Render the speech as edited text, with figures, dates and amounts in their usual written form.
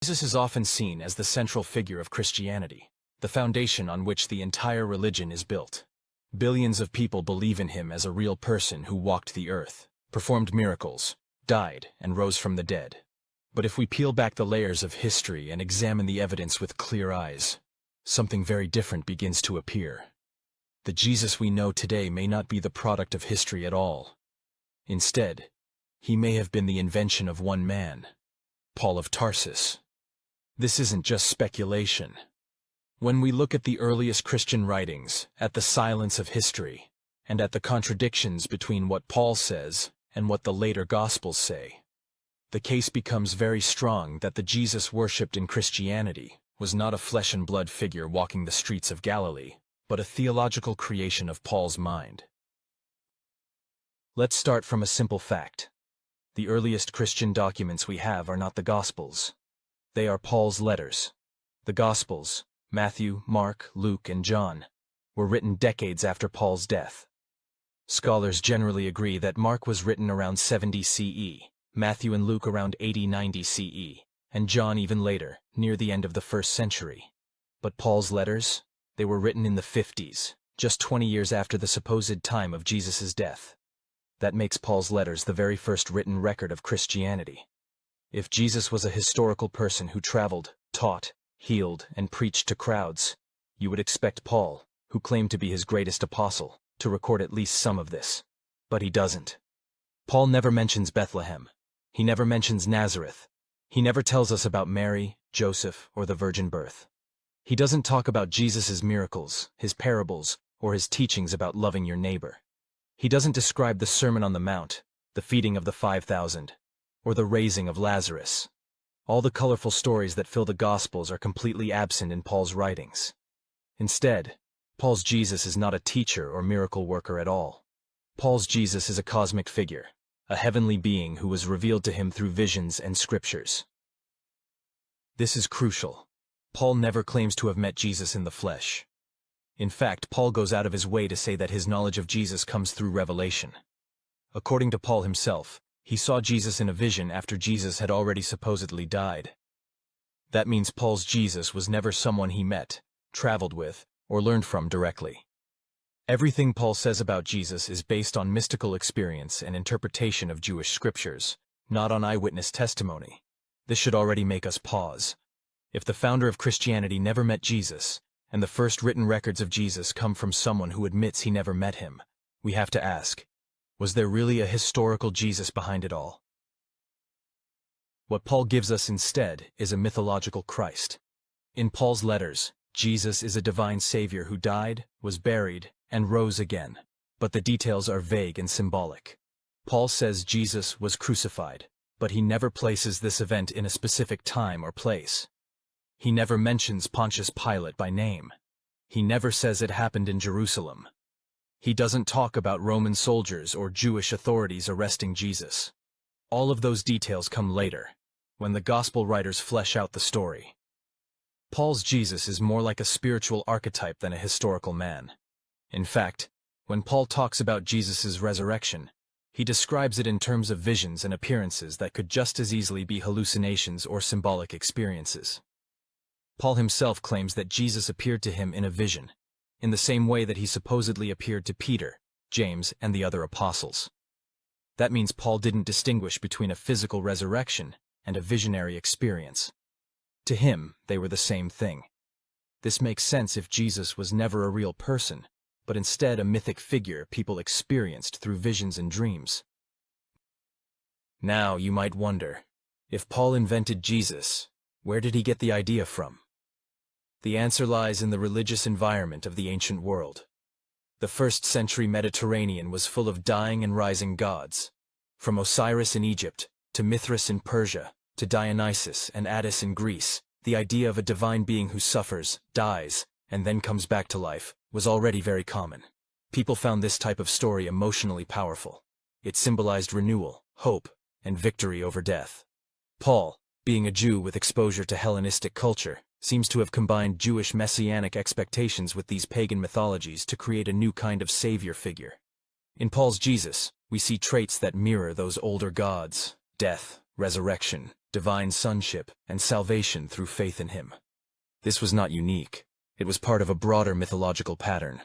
Jesus is often seen as the central figure of Christianity, the foundation on which the entire religion is built. Billions of people believe in him as a real person who walked the earth, performed miracles, died, and rose from the dead. But if we peel back the layers of history and examine the evidence with clear eyes, something very different begins to appear. The Jesus we know today may not be the product of history at all. Instead, he may have been the invention of one man, Paul of Tarsus. This isn't just speculation. When we look at the earliest Christian writings, at the silence of history, and at the contradictions between what Paul says and what the later Gospels say, the case becomes very strong that the Jesus worshipped in Christianity was not a flesh and blood figure walking the streets of Galilee, but a theological creation of Paul's mind. Let's start from a simple fact. The earliest Christian documents we have are not the Gospels. They are Paul's letters. The Gospels, Matthew, Mark, Luke, and John, were written decades after Paul's death. Scholars generally agree that Mark was written around 70 CE, Matthew and Luke around 80-90 CE, and John even later, near the end of the 1st century. But Paul's letters? They were written in the 50s, just 20 years after the supposed time of Jesus' death. That makes Paul's letters the very first written record of Christianity. If Jesus was a historical person who traveled, taught, healed, and preached to crowds, you would expect Paul, who claimed to be his greatest apostle, to record at least some of this. But he doesn't. Paul never mentions Bethlehem. He never mentions Nazareth. He never tells us about Mary, Joseph, or the virgin birth. He doesn't talk about Jesus' miracles, his parables, or his teachings about loving your neighbor. He doesn't describe the Sermon on the Mount, the feeding of the 5,000, or the raising of Lazarus. All the colorful stories that fill the Gospels are completely absent in Paul's writings. Instead, Paul's Jesus is not a teacher or miracle worker at all. Paul's Jesus is a cosmic figure, a heavenly being who was revealed to him through visions and scriptures. This is crucial. Paul never claims to have met Jesus in the flesh. In fact, Paul goes out of his way to say that his knowledge of Jesus comes through revelation. According to Paul himself, he saw Jesus in a vision after Jesus had already supposedly died. That means Paul's Jesus was never someone he met, traveled with, or learned from directly. Everything Paul says about Jesus is based on mystical experience and interpretation of Jewish scriptures, not on eyewitness testimony. This should already make us pause. If the founder of Christianity never met Jesus, and the first written records of Jesus come from someone who admits he never met him, we have to ask, was there really a historical Jesus behind it all? What Paul gives us instead is a mythological Christ. In Paul's letters, Jesus is a divine Savior who died, was buried, and rose again, but the details are vague and symbolic. Paul says Jesus was crucified, but he never places this event in a specific time or place. He never mentions Pontius Pilate by name. He never says it happened in Jerusalem. He doesn't talk about Roman soldiers or Jewish authorities arresting Jesus. All of those details come later, when the gospel writers flesh out the story. Paul's Jesus is more like a spiritual archetype than a historical man. In fact, when Paul talks about Jesus' resurrection, he describes it in terms of visions and appearances that could just as easily be hallucinations or symbolic experiences. Paul himself claims that Jesus appeared to him in a vision, in the same way that he supposedly appeared to Peter, James, and the other apostles. That means Paul didn't distinguish between a physical resurrection and a visionary experience. To him, they were the same thing. This makes sense if Jesus was never a real person, but instead a mythic figure people experienced through visions and dreams. Now you might wonder, if Paul invented Jesus, where did he get the idea from? The answer lies in the religious environment of the ancient world. The 1st century Mediterranean was full of dying and rising gods. From Osiris in Egypt, to Mithras in Persia, to Dionysus and Attis in Greece, the idea of a divine being who suffers, dies, and then comes back to life was already very common. People found this type of story emotionally powerful. It symbolized renewal, hope, and victory over death. Paul, being a Jew with exposure to Hellenistic culture, seems to have combined Jewish messianic expectations with these pagan mythologies to create a new kind of savior figure. In Paul's Jesus, we see traits that mirror those older gods: death, resurrection, divine sonship, and salvation through faith in him. This was not unique. It was part of a broader mythological pattern.